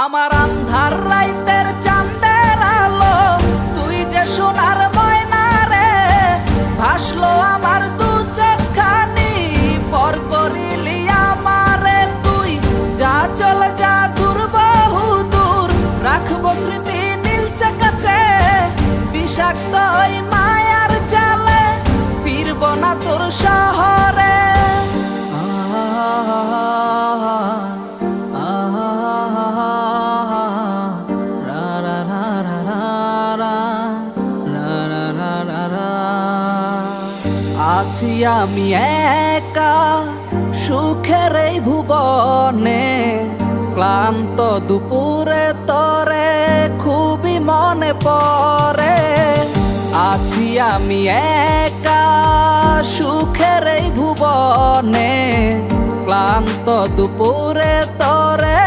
আমার আন্ধার রাইতের চাঁদের আলো, তুই যে সোনার ময়না রে, ভাসলো আমার দু চোখখানি, পর করিলি আমারে তুই। যা চল যা দূর বহু দূর, রাখবো স্মৃতি নীলচে কাছে, বিষাক্ত ওই মায়ার জালে ফিরব না তোর শহরে। আছি আমি একা সুখের এই ভুবনে, ক্লান্ত দুপুরে তরে খুবই মনে পড়ে। আছি আমি একা সুখের এই ভুবনে, ক্লান্ত দুপুরে তরে